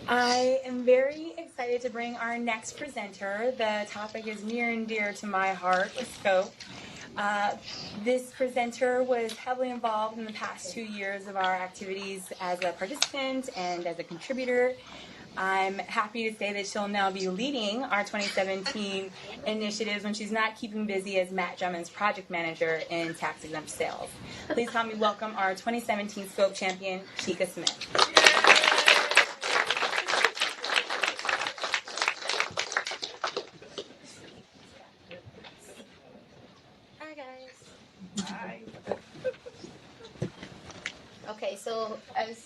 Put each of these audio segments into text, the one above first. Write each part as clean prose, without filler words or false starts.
I am very excited to bring our next presenter. The topic is near and dear to my heart, scope. This presenter was heavily involved in the past 2 years of our activities as a participant and as a contributor. I'm happy to say that she'll now be leading our 2017 initiatives when she's not keeping busy as Matt Drummond's project manager in tax-exempt sales. Please help me welcome our 2017 Scope champion, Chica Smith. Hi, guys. Hi. Okay, so as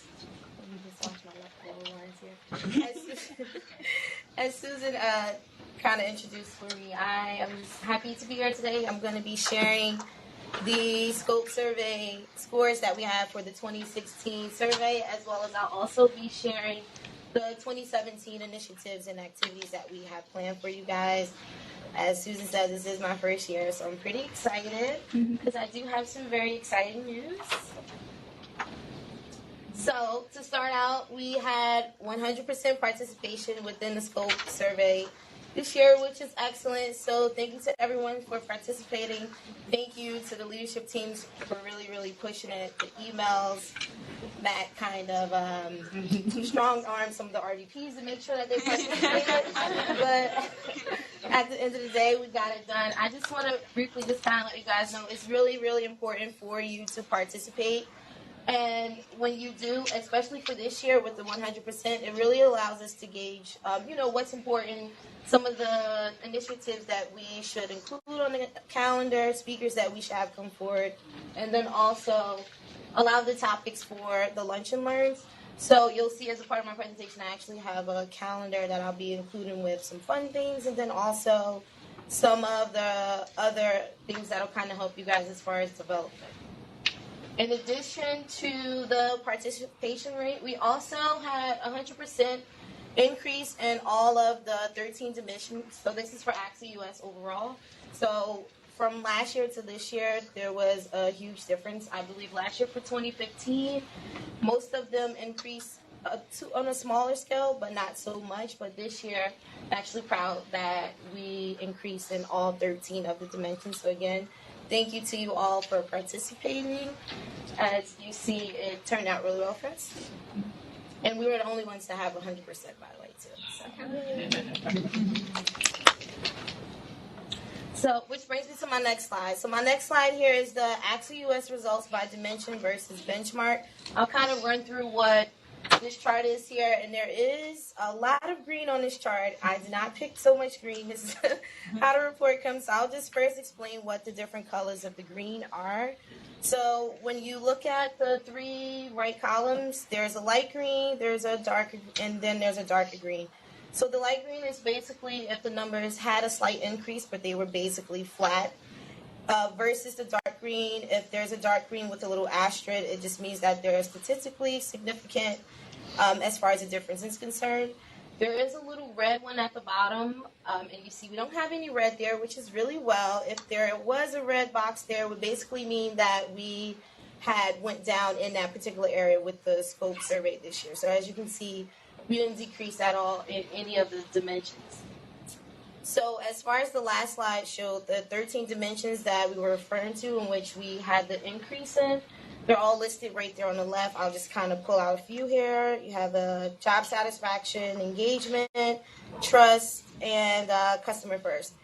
Susan kind of introduced for me, I am happy to be here today. I'm going to be sharing the scope survey scores that we have for the 2016 survey, as well as I'll also be sharing the 2017 initiatives and activities that we have planned for you guys. As Susan said, this is my first year, so I'm pretty excited because I do have some very exciting news. So, to start out, we had 100% participation within the scope survey this year, which is excellent. So, thank you to everyone for participating. Thank you to the leadership teams for really pushing it. The emails, that kind of strong-arm some of the RDPs to make sure that they participated. But at the end of the day, we got it done. I just want to briefly just kind of let you guys know it's really important for you to participate. And when you do, especially for this year with the 100%, it really allows us to gauge, what's important, some of the initiatives that we should include on the calendar, speakers that we should have come forward, and then also allow the topics for the lunch and learns. So you'll see as a part of my presentation, I actually have a calendar that I'll be including with some fun things, and then also some of the other things that'll kind of help you guys as far as development. In addition to the participation rate, we also had 100% increase in all of the 13 dimensions. So this is for AXA US overall. So from last year to this year, there was a huge difference. I believe last year for 2015, most of them increased on a smaller scale, but not so much. But this year, I'm actually proud that we increased in all 13 of the dimensions. So again, thank you to you all for participating. As you see, it turned out really well for us. And we were the only ones to have 100%, by the way, too. So, which brings me to my next slide. So my next slide here is the AXA US results by dimension versus benchmark. I'll kind of run through what this chart is here, and there is a lot of green on this chart. I did not pick so much green. This is how the report comes. So I'll just first explain what the different colors of the green are. So when you look at the three right columns, there's a light green, there's a darker, and then there's a darker green. So the light green is basically if the numbers had a slight increase, but they were basically flat. Versus the dark green, if there's a dark green with a little asterisk, it just means that they're statistically significant as far as the difference is concerned. There is a little red one at the bottom, and you see we don't have any red there, which is really well. If there was a red box there, it would basically mean that we had went down in that particular area with the scope survey this year. So as you can see, we didn't decrease at all in any of the dimensions. So as far as the last slide showed, the 13 dimensions that we were referring to in which we had the increase in, they're all listed right there on the left. I'll just kind of pull out a few here. You have job satisfaction, engagement, trust, and customer first.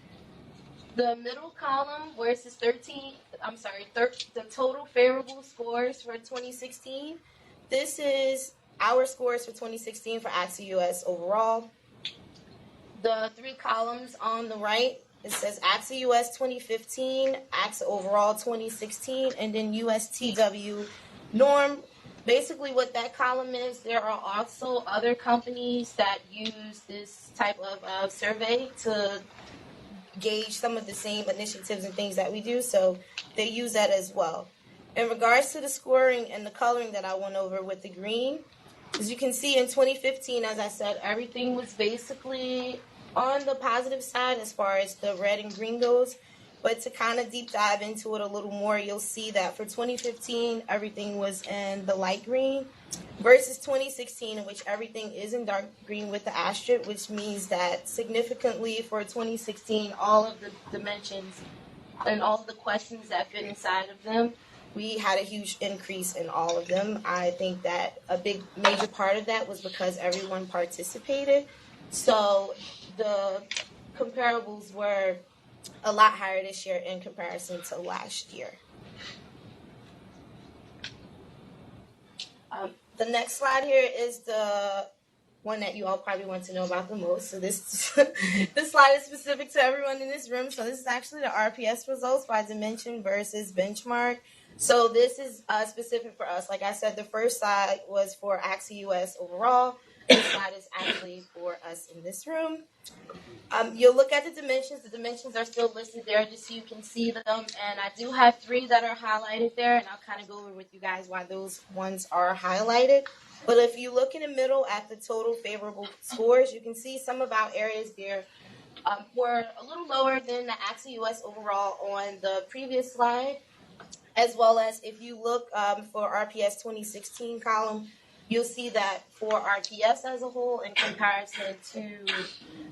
The middle column, where it says the total favorable scores for 2016, this is our scores for 2016 for AXA US overall. The three columns on the right, it says AXA US 2015, AXA overall 2016, and then USTW norm. Basically what that column is, there are also other companies that use this type of survey to gauge some of the same initiatives and things that we do, so they use that as well. In regards to the scoring and the coloring that I went over with the green, as you can see in 2015, as I said, everything was basically on the positive side as far as the red and green goes. But to kind of deep dive into it a little more, you'll see that for 2015, everything was in the light green. versus 2016, in which everything is in dark green with the asterisk, which means that significantly for 2016, all of the dimensions and all of the questions that fit inside of them, we had a huge increase in all of them. I think that a big major part of that was because everyone participated. So the comparables were a lot higher this year in comparison to last year. The next slide here is the one that you all probably want to know about the most. So this this slide is specific to everyone in this room. So this is actually the RPS results by dimension versus benchmark. So this is specific for us. Like I said, the first slide was for AXA US overall. This slide is actually for us in this room. You'll look at the dimensions. The dimensions are still listed there just so you can see them. And I do have 3 that are highlighted there, and I'll kind of go over with you guys why those ones are highlighted. But if you look in the middle at the total favorable scores, you can see some of our areas there were a little lower than the AXA US overall on the previous slide, as well as if you look for RPS 2016 column, you'll see that for RPS as a whole in comparison to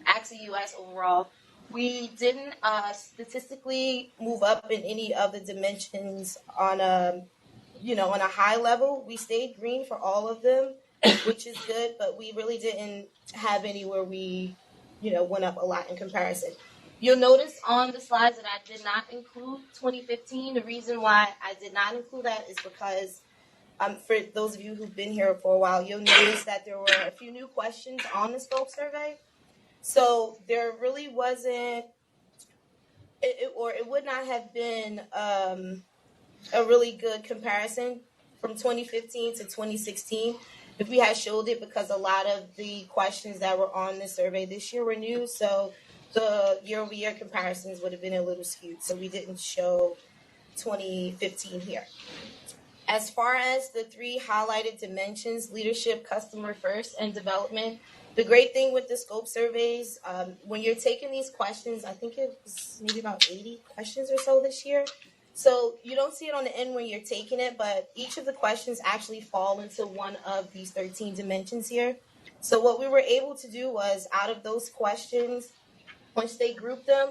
AXA US overall, we didn't statistically move up in any of the dimensions on a high level. We stayed green for all of them, which is good, but we really didn't have any where we, went up a lot in comparison. You'll notice on the slides that I did not include 2015. The reason why I did not include that is because for those of you who've been here for a while, you'll notice that there were a few new questions on the scope survey. So there really wasn't, it would not have been a really good comparison from 2015 to 2016 if we had showed it, because a lot of the questions that were on the survey this year were new. So the year-over-year comparisons would have been a little skewed. So we didn't show 2015 here. As far as the 3 highlighted dimensions, leadership, customer first, and development, the great thing with the scope surveys, when you're taking these questions, I think it was maybe about 80 questions or so this year. So you don't see it on the end when you're taking it, but each of the questions actually fall into one of these 13 dimensions here. So what we were able to do was, out of those questions, once they grouped them,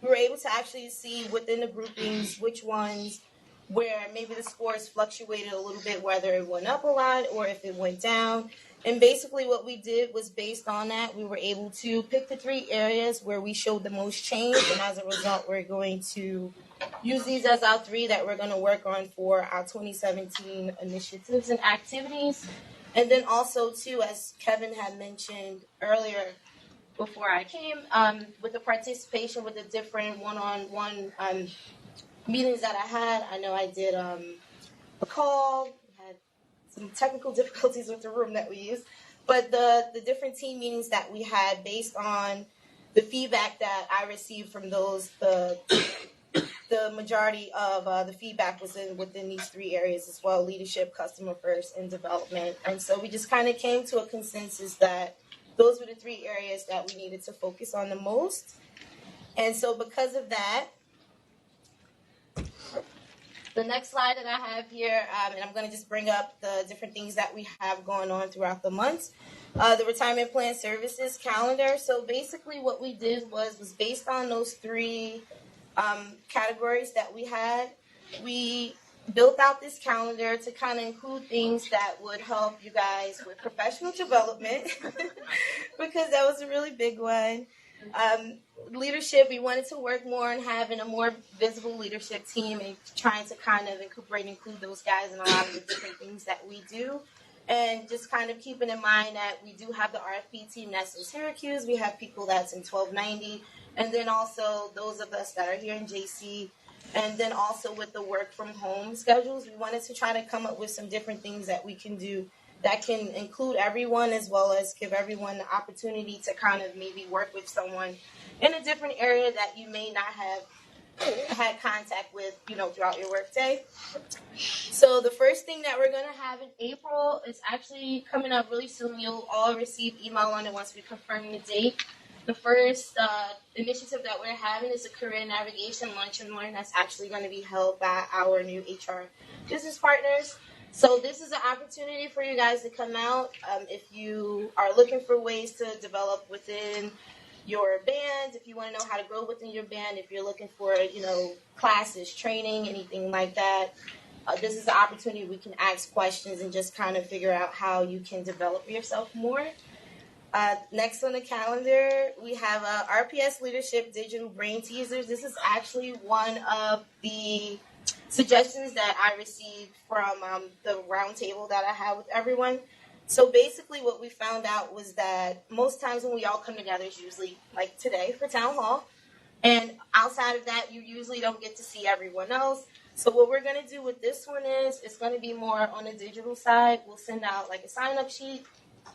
we were able to actually see within the groupings which ones where maybe the scores fluctuated a little bit, whether it went up a lot or if it went down. And basically what we did was, based on that, we were able to pick the 3 areas where we showed the most change. And as a result, we're going to use these as our 3 that we're going to work on for our 2017 initiatives and activities. And then also, too, as Kevin had mentioned earlier before I came, with the participation with the different one-on-one meetings that I had. I know I did a call, had some technical difficulties with the room that we used, but the different team meetings that we had, based on the feedback that I received from those, the majority of the feedback was within these 3 areas as well: leadership, customer first, and development. And so we just kind of came to a consensus that those were the 3 areas that we needed to focus on the most. And so because of that, the next slide that I have here, and I'm going to just bring up the different things that we have going on throughout the months. The retirement plan services calendar. So basically what we did was based on those 3 categories that we had, we built out this calendar to kind of include things that would help you guys with professional development, because that was a really big one. Leadership, we wanted to work more on having a more visible leadership team and trying to kind of include those guys in a lot of the different things that we do. And just kind of keeping in mind that we do have the RFP team that's in Syracuse. We have people that's in 1290. And then also those of us that are here in JC. And then also with the work from home schedules, we wanted to try to come up with some different things that we can do that can include everyone, as well as give everyone the opportunity to kind of maybe work with someone in a different area that you may not have had contact with, throughout your workday. So the first thing that we're going to have in April is actually coming up really soon. You'll all receive email on it once we confirm the date. The first initiative that we're having is a career navigation lunch and learn that's actually going to be held by our new HR business partners. So this is an opportunity for you guys to come out. If you are looking for ways to develop within your band, if you want to know how to grow within your band, if you're looking for, classes, training, anything like that, this is the opportunity we can ask questions and just kind of figure out how you can develop yourself more. Next on the calendar, we have RPS Leadership Digital Brain Teasers. This is actually one of the suggestions that I received from the roundtable that I had with everyone. So basically what we found out was that most times when we all come together is usually like today for town hall. And outside of that, you usually don't get to see everyone else. So what we're going to do with this one is it's going to be more on the digital side. We'll send out like a sign-up sheet.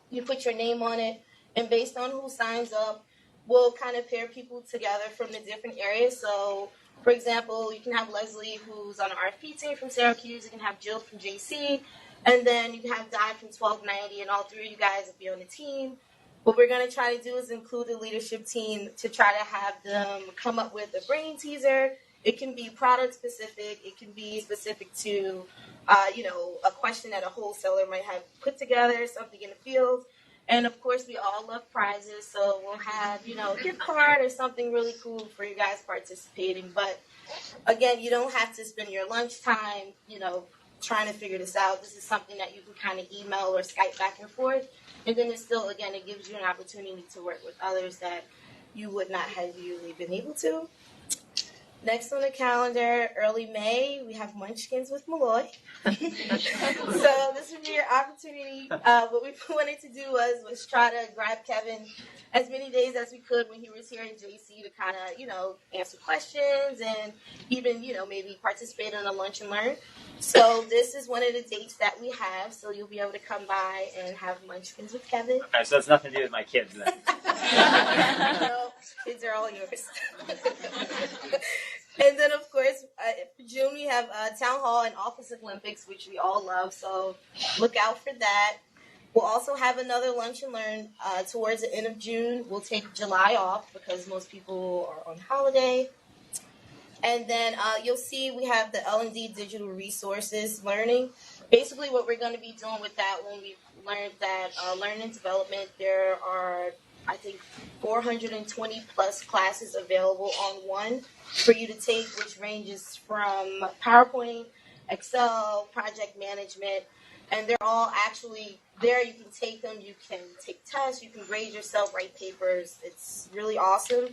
You put your name on it. And based on who signs up, we'll kind of pair people together from the different areas. So, for example, you can have Leslie, who's on the RFP team from Syracuse. You can have Jill from JC. And then you can have Di from 1290. And all three of you guys will be on the team. What we're going to try to do is include the leadership team to try to have them come up with a brain teaser. It can be product specific. It can be specific to, a question that a wholesaler might have put together, something in the field. And, of course, we all love prizes, so we'll have, a gift card or something really cool for you guys participating. But, again, you don't have to spend your lunchtime, trying to figure this out. This is something that you can kind of email or Skype back and forth. And then it's still, again, it gives you an opportunity to work with others that you would not have usually been able to. Next on the calendar, early May, we have Munchkins with Malloy. So this would be your opportunity. What we wanted to do was try to grab Kevin as many days as we could when he was here in JC to kind of, answer questions and even, maybe participate in a lunch and learn. So this is one of the dates that we have. So you'll be able to come by and have Munchkins with Kevin. Okay, so that's nothing to do with my kids then. No, kids are all yours. And then, of course, for June, we have Town Hall and Office Olympics, which we all love. So look out for that. We'll also have another lunch and learn towards the end of June. We'll take July off because most people are on holiday. And then you'll see we have the L&D Digital Resources Learning. Basically, what we're going to be doing with that when we learned that learning and development, there are, I think, 420 plus classes available on one for you to take, which ranges from PowerPoint, Excel, project management, and they're all actually there. You can take them, you can take tests, you can grade yourself, write papers. It's really awesome.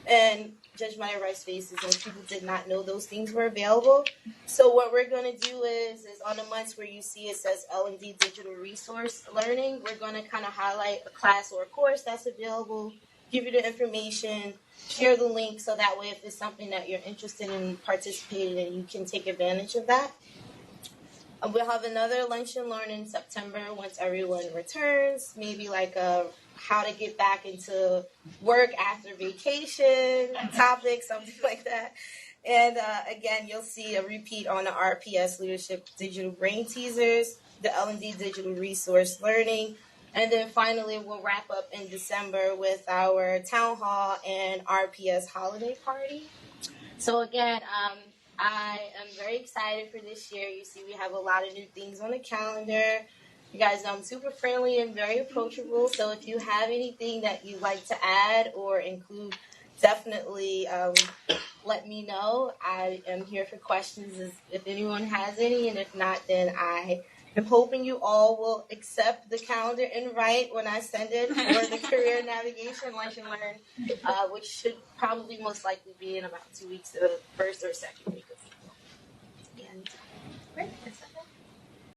And Judge Meyer Rice faces, and people did not know those things were available. So what we're going to do is on the months where you see it says L&D Digital Resource Learning, we're going to kind of highlight a class or a course that's available, give you the information, share the link, so that way if it's something that you're interested in participating in, you can take advantage of that. We'll have another lunch and learn in September once everyone returns, maybe like how to get back into work after vacation topic, something like that. And again, you'll see a repeat on the RPS Leadership Digital Brain Teasers, the L&D Digital Resource Learning, and then finally we'll wrap up in December with our Town Hall and RPS Holiday Party. So again, I am very excited for this year. You see we have a lot of new things on the calendar. You guys know I'm super friendly and very approachable, so if you have anything that you'd like to add or include, definitely let me know. I am here for questions if anyone has any, and if not, then I am hoping you all will accept the calendar invite when I send it for the Career Navigation Lunch and Learn, which should probably most likely be in about 2 weeks, the first or second week